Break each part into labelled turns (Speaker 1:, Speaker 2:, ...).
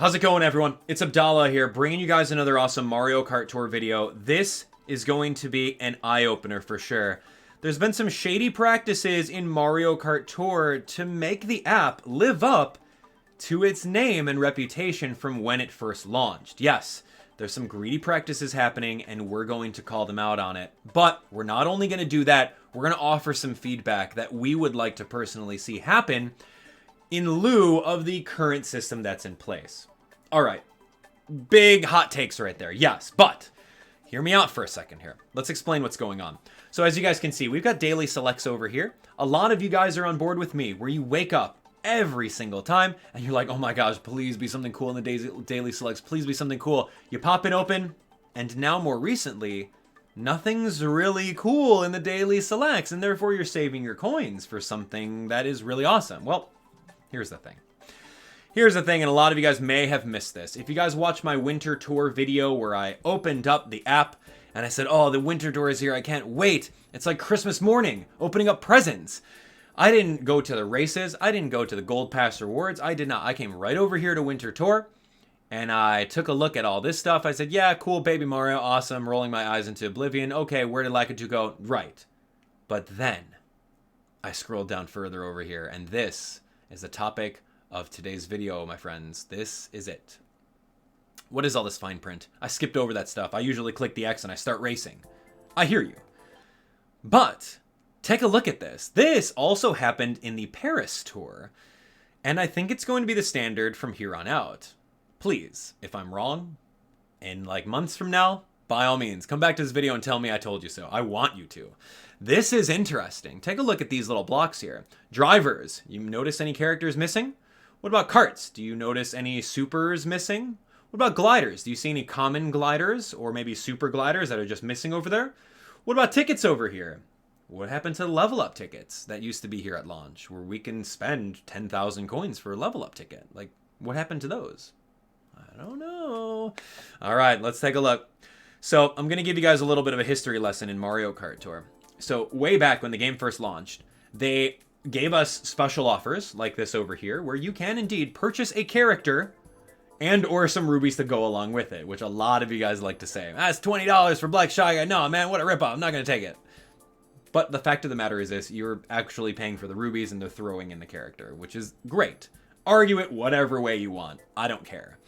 Speaker 1: How's it going, everyone? It's Abdallah here, bringing you guys another awesome Mario Kart Tour video. This is going to be an eye-opener for sure. There's been some shady practices in Mario Kart Tour to make the app live up to its name and reputation from when it first launched. Yes, there's some greedy practices happening, and we're going to call them out on it. But we're not only going to do that, we're going to offer some feedback that we would like to personally see happen in lieu of the current system that's in place. All right, big hot takes right there, yes, but hear me out for a second here. Let's explain what's going on. So as you guys can see, we've got daily selects over here. A lot of you guys are on board with me, where you wake up every single time and you're like, oh my gosh, please be something cool in the daily selects, please be something cool. You pop it open, and now more recently, nothing's really cool in the daily selects, and therefore you're saving your coins for something that is really awesome. Well, here's the thing. And a lot of you guys may have missed this. If you guys watched my winter tour video where I opened up the app and I said, oh, the winter tour is here, I can't wait. It's like Christmas morning, opening up presents. I didn't go to the races. I didn't go to the Gold Pass rewards. I did not. I came right over here to winter tour and I took a look at all this stuff. I said, yeah, cool, Baby Mario, awesome, rolling my eyes into oblivion. Okay, where did Lakitu go? Right. But then I scrolled down further over here, and this is the topic of today's video, my friends. This is it. What is all this fine print? I skipped over that stuff. I usually click the X and I start racing. I hear you. But take a look at this. This also happened in the Paris tour, and I think it's going to be the standard from here on out. Please, if I'm wrong, in like months from now, by all means, come back to this video and tell me I told you so. I want you to. This is interesting. Take a look at these little blocks here. Drivers, you notice any characters missing? What about carts? Do you notice any supers missing? What about gliders? Do you see any common gliders or maybe super gliders that are just missing over there? What about tickets over here? What happened to the level up tickets that used to be here at launch, where we can spend 10,000 coins for a level up ticket? Like, what happened to those? I don't know. All right, let's take a look. So I'm going to give you guys a little bit of a history lesson in Mario Kart Tour. So way back when the game first launched, they gave us special offers like this over here, where you can indeed purchase a character and or some rubies to go along with it, which a lot of you guys like to say, that's $20 for Black Shy Guy. No, man, what a ripoff. I'm not going to take it. But the fact of the matter is this, you're actually paying for the rubies and they're throwing in the character, which is great. Argue it whatever way you want. I don't care.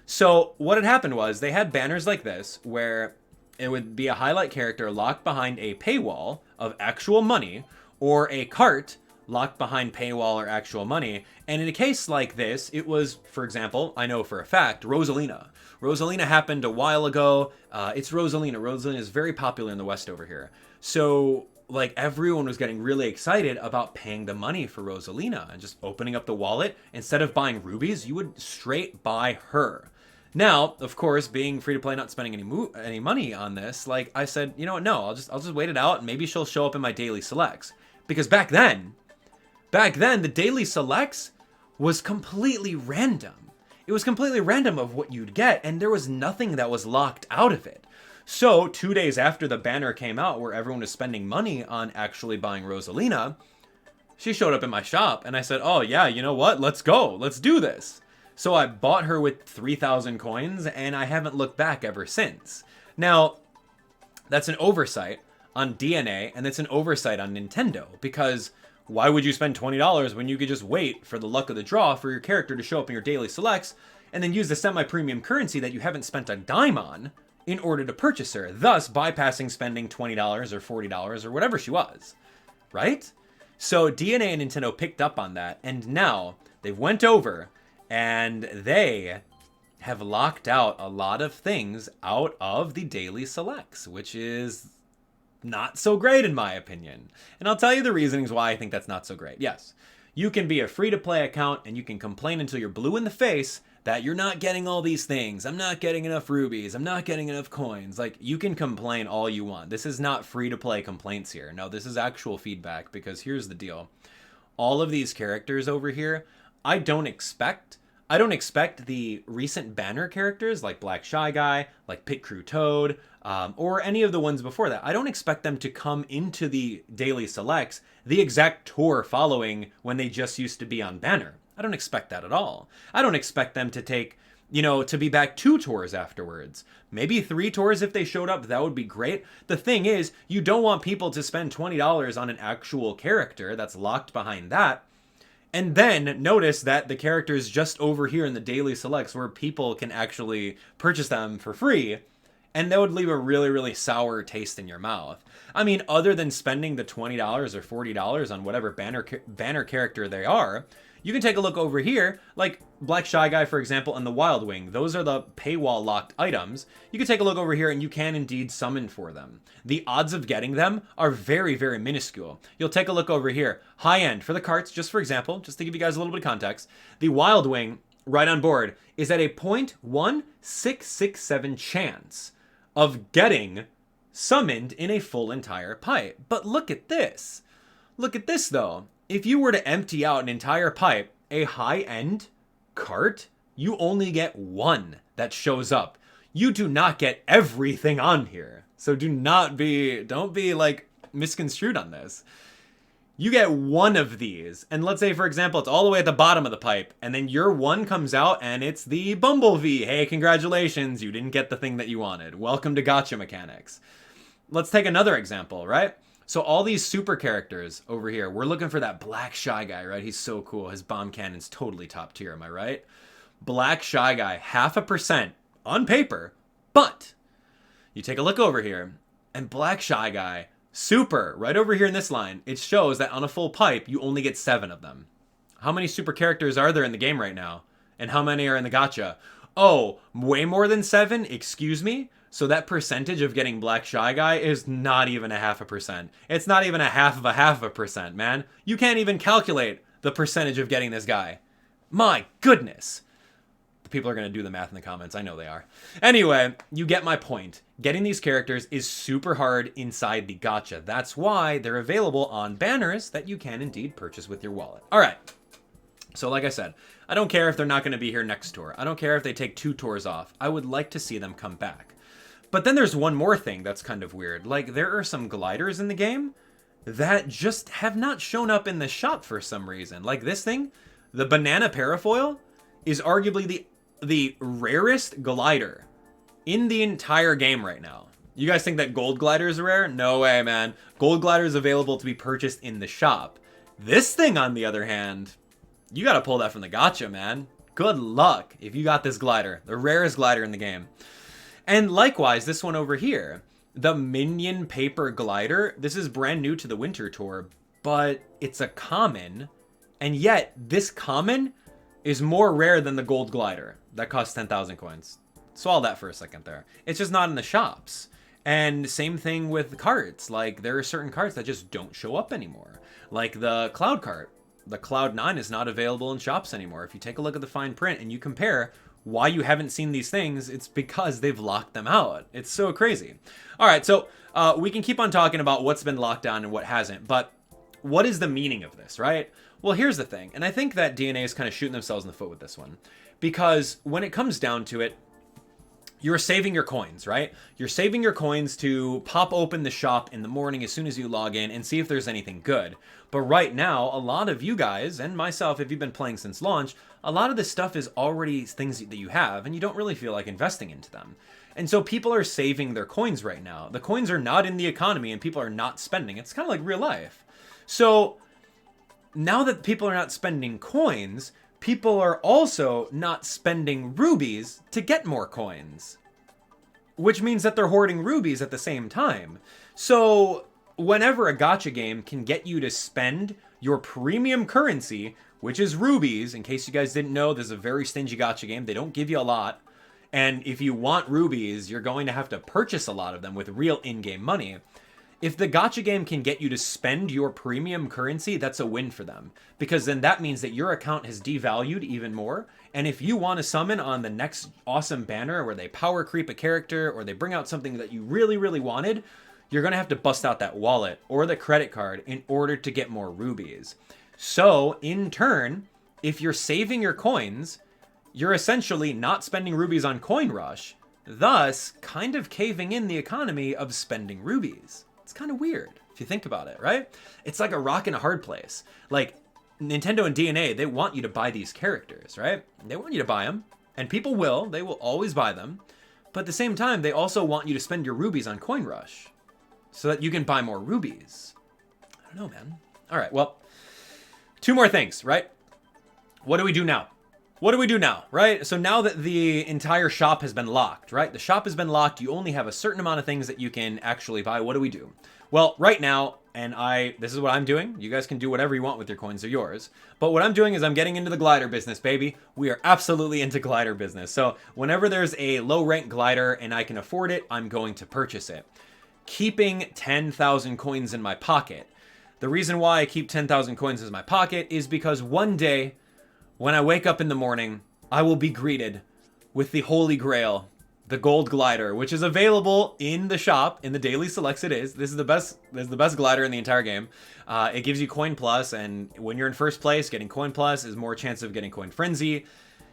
Speaker 1: So what had happened was they had banners like this where it would be a highlight character locked behind a paywall of actual money, or a cart locked behind paywall or actual money. And in a case like this, it was, for example, I know for a fact, Rosalina. Rosalina happened a while ago. It's Rosalina. Rosalina is very popular in the West over here. So like everyone was getting really excited about paying the money for Rosalina and just opening up the wallet. Instead of buying rubies, you would straight buy her. Now, of course, being free to play, not spending any money on this, like I said, you know what? No, I'll just wait it out, and maybe she'll show up in my daily selects. Because back then, the daily selects was completely random. It was completely random of what you'd get, and there was nothing that was locked out of it. So 2 days after the banner came out, where everyone was spending money on actually buying Rosalina, she showed up in my shop, and I said, oh yeah, you know what? Let's go. Let's do this. So I bought her with 3,000 coins, and I haven't looked back ever since. Now, that's an oversight on DNA, and it's an oversight on Nintendo, because why would you spend $20 when you could just wait for the luck of the draw for your character to show up in your daily selects, and then use the semi-premium currency that you haven't spent a dime on in order to purchase her, thus bypassing spending $20 or $40 or whatever she was, right? So DNA and Nintendo picked up on that, and now they've went over and they have locked out a lot of things out of the daily selects, which is not so great in my opinion. And I'll tell you the reasonings why I think that's not so great. Yes, you can be a free-to-play account and you can complain until you're blue in the face that you're not getting all these things. I'm not getting enough rubies. I'm not getting enough coins. Like, you can complain all you want. This is not free-to-play complaints here. No, this is actual feedback, because here's the deal. All of these characters over here, I don't expect the recent banner characters like Black Shy Guy, like Pit Crew Toad, or any of the ones before that. I don't expect them to come into the daily selects the exact tour following when they just used to be on banner. I don't expect that at all. I don't expect them to take, you know, to be back 2 tours afterwards. Maybe 3 tours if they showed up, that would be great. The thing is, you don't want people to spend $20 on an actual character that's locked behind that. And then notice that the character is just over here in the daily selects where people can actually purchase them for free. And that would leave a really, really sour taste in your mouth. I mean, other than spending the $20 or $40 on whatever banner character they are, you can take a look over here, like Black Shy Guy, for example, and the Wild Wing. Those are the paywall locked items. You can take a look over here and you can indeed summon for them. The odds of getting them are very, very minuscule. You'll take a look over here. High end for the carts, just for example, just to give you guys a little bit of context. The Wild Wing, right on board, is at a 0.1667 chance of getting summoned in a full entire pipe. But look at this. Look at this, though. If you were to empty out an entire pipe, a high-end cart, you only get 1 that shows up. You do not get everything on here. So don't be like misconstrued on this. You get 1 of these, and let's say, for example, it's all the way at the bottom of the pipe, and then your 1 comes out, and it's the Bumblebee. Hey, congratulations, you didn't get the thing that you wanted. Welcome to gacha mechanics. Let's take another example, right? So all these super characters over here, we're looking for that Black Shy Guy, right? He's so cool. His bomb cannon's totally top tier, am I right? Black Shy Guy, 0.5% on paper, but you take a look over here, and Black Shy Guy, super, right over here in this line, it shows that on a full pipe, you only get 7 of them. How many super characters are there in the game right now? And how many are in the gacha? Oh, way more than 7? Excuse me? So that percentage of getting Black Shy Guy is not even 0.5%. It's not even 0.5%, man. You can't even calculate the percentage of getting this guy. My goodness. The people are going to do the math in the comments. I know they are. Anyway, you get my point. Getting these characters is super hard inside the gacha. That's why they're available on banners that you can indeed purchase with your wallet. All right. So like I said, I don't care if they're not going to be here next tour. I don't care if they take 2 tours off. I would like to see them come back. But then there's one more thing that's kind of weird. Like, there are some gliders in the game that just have not shown up in the shop for some reason. Like this thing, the banana parafoil, is arguably the rarest glider in the entire game right now. You guys think that gold gliders are rare? No way, man. Gold glider is available to be purchased in the shop. This thing, on the other hand, you gotta pull that from the gacha, man. Good luck if you got this glider, the rarest glider in the game. And likewise, this one over here, the Minion Paper Glider, this is brand new to the Winter Tour, but it's a common, and yet this common is more rare than the Gold Glider that costs 10,000 coins. Swallow that for a second there. It's just not in the shops. And same thing with carts. Like, there are certain carts that just don't show up anymore. Like the Cloud cart. The Cloud 9 is not available in shops anymore. If you take a look at the fine print and you compare why you haven't seen these things, it's because they've locked them out. It's so crazy. All right, so we can keep on talking about what's been locked down and what hasn't, but what is the meaning of this, right? Well, here's the thing, and I think that DNA is kind of shooting themselves in the foot with this one, because when it comes down to it, you're saving your coins, right? You're saving your coins to pop open the shop in the morning as soon as you log in and see if there's anything good. But right now, a lot of you guys, and myself, if you've been playing since launch, a lot of this stuff is already things that you have, and you don't really feel like investing into them. And so people are saving their coins right now. The coins are not in the economy, and people are not spending. It's kind of like real life. So now that people are not spending coins, people are also not spending rubies to get more coins, which means that they're hoarding rubies at the same time. So whenever a gacha game can get you to spend your premium currency, which is rubies, in case you guys didn't know, this is a very stingy gacha game. They don't give you a lot. And if you want rubies, you're going to have to purchase a lot of them with real in-game money. If the gacha game can get you to spend your premium currency, that's a win for them. Because then that means that your account has devalued even more. And if you want to summon on the next awesome banner where they power creep a character or they bring out something that you really, really wanted, you're going to have to bust out that wallet or the credit card in order to get more rubies. So, in turn, if you're saving your coins, you're essentially not spending rubies on Coin Rush, thus kind of caving in the economy of spending rubies. It's kind of weird if you think about it, right? It's like a rock and a hard place. Like, Nintendo and DNA, they want you to buy these characters, right? They want you to buy them, and people will. They will always buy them. But at the same time, they also want you to spend your rubies on Coin Rush so that you can buy more rubies. I don't know, man. All right, well, 2 more things, right? What do we do now? What do we do now, right? So now that the entire shop has been locked, right? The shop has been locked. You only have a certain amount of things that you can actually buy. What do we do? Well, right now, and this is what I'm doing. You guys can do whatever you want with your coins. They're yours. But what I'm doing is I'm getting into the glider business, baby. We are absolutely into glider business. So whenever there's a low rank glider and I can afford it, I'm going to purchase it. Keeping 10,000 coins in my pocket. The reason why I keep 10,000 coins in my pocket is because one day, when I wake up in the morning, I will be greeted with the Holy Grail, the Gold Glider, which is available in the shop. In the daily selects it is. This is the best glider in the entire game. It gives you Coin Plus, and when you're in first place, getting Coin Plus is more chance of getting Coin Frenzy,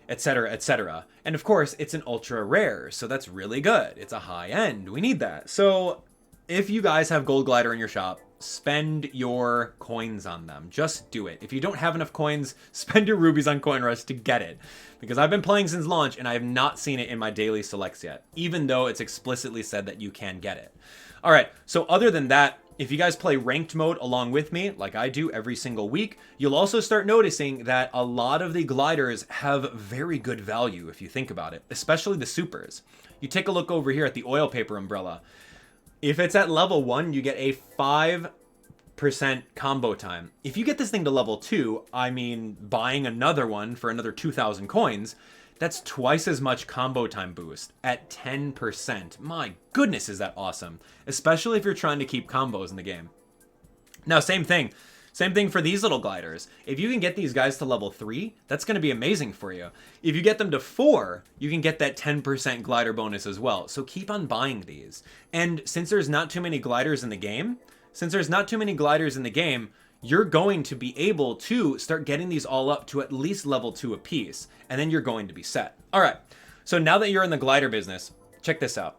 Speaker 1: etc., etc. And of course, it's an ultra rare, so that's really good. It's a high end. We need that. So if you guys have Gold Glider in your shop, spend your coins on them. Just do it. If you don't have enough coins, spend your rubies on Coin Rush to get it. Because I've been playing since launch and I have not seen it in my daily selects yet, even though it's explicitly said that you can get it. All right, so other than that, if you guys play ranked mode along with me, like I do every single week, you'll also start noticing that a lot of the gliders have very good value if you think about it, especially the supers. You take a look over here at the oil paper umbrella. If it's at level 1, you get a 5% combo time. If you get this thing to level 2, I mean, buying another one for another 2,000 coins, that's twice as much combo time boost at 10%. My goodness, is that awesome. Especially if you're trying to keep combos in the game. Now, same thing. Same thing for these little gliders. If you can get these guys to level 3, that's going to be amazing for you. If you get them to 4, you can get that 10% glider bonus as well. So keep on buying these. And since there's not too many gliders in the game, you're going to be able to start getting these all up to at least level 2 apiece. And then you're going to be set. All right. So now that you're in the glider business, check this out.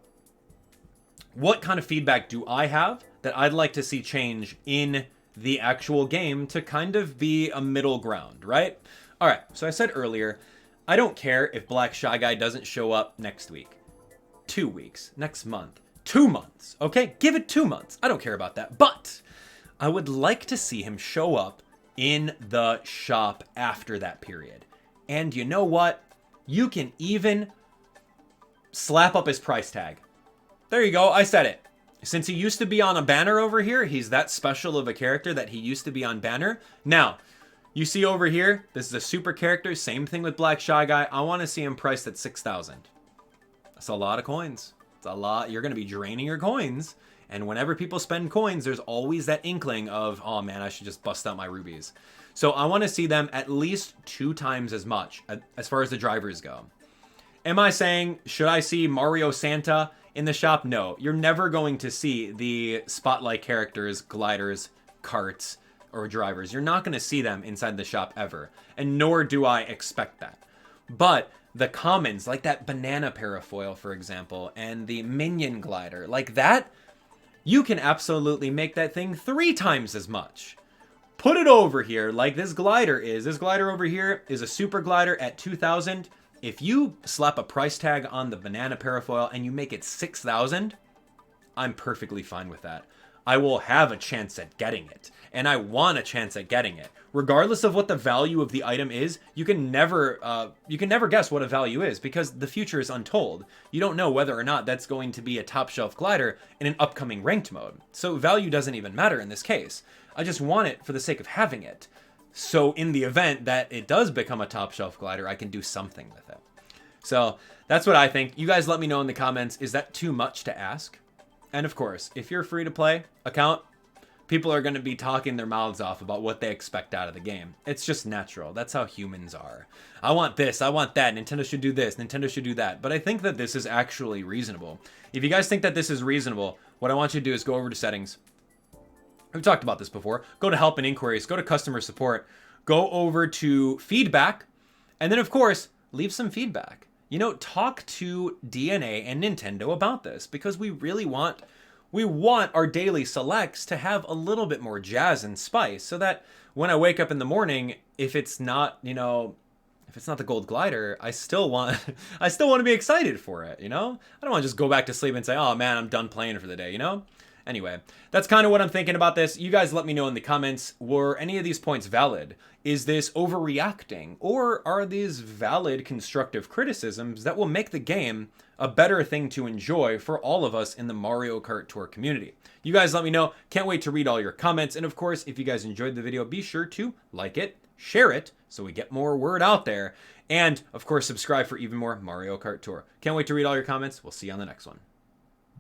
Speaker 1: What kind of feedback do I have that I'd like to see change in the actual game to kind of be a middle ground, right? All right, so I said earlier, I don't care if Black Shy Guy doesn't show up next week, 2 weeks, next month, 2 months, okay? Give it 2 months. I don't care about that, but I would like to see him show up in the shop after that period. And you know what? You can even slap up his price tag. There you go, I said it. Since he used to be on a banner over here, he's that special of a character that he used to be on banner. Now, you see over here, this is a super character. Same thing with Black Shy Guy. I want to see him priced at 6,000. That's a lot of coins. It's a lot. You're going to be draining your coins. And whenever people spend coins, there's always that inkling of, oh man, I should just bust out my rubies. So I want to see them at least 2 times as much as far as the drivers go. Am I saying, should I see Mario Santa in the shop? No, you're never going to see the spotlight characters, gliders, carts, or drivers. You're not going to see them inside the shop ever, and nor do I expect that. But the commons, like that banana parafoil, for example, and the minion glider, like that, you can absolutely make that thing 3 times as much. Put it over here like this glider is. This glider over here is a super glider at 2,000. If you slap a price tag on the banana parafoil and you make it 6,000, I'm perfectly fine with that. I will have a chance at getting it, and I want a chance at getting it. Regardless of what the value of the item is, you can never guess what a value is because the future is untold. You don't know whether or not that's going to be a top shelf glider in an upcoming ranked mode. So value doesn't even matter in this case. I just want it for the sake of having it. So in the event that it does become a top shelf glider, I can do something with it. So that's what I think. You guys let me know in the comments. Is that too much to ask? And of course, if you're a free to play account, people are going to be talking their mouths off about what they expect out of the game. It's just natural. That's how humans are. I want this. I want that. Nintendo should do this. Nintendo should do that. But I think that this is actually reasonable. If you guys think that this is reasonable, what I want you to do is go over to settings. We've talked about this before. Go to help and inquiries. Go to customer support. Go over to feedback. And then, of course, leave some feedback. You know, talk to DNA and Nintendo about this because we really want We want our daily selects to have a little bit more jazz and spice so that when I wake up in the morning, if it's not, if it's not the gold glider, I still want I still want to be excited for it, I don't want to just go back to sleep and say, "Oh man, I'm done playing for the day," Anyway, that's kind of what I'm thinking about this. You guys let me know in the comments, were any of these points valid? Is this overreacting? Or are these valid constructive criticisms that will make the game a better thing to enjoy for all of us in the Mario Kart Tour community? You guys let me know. Can't wait to read all your comments. And of course, if you guys enjoyed the video, be sure to like it, share it, so we get more word out there. And of course, subscribe for even more Mario Kart Tour. Can't wait to read all your comments. We'll see you on the next one.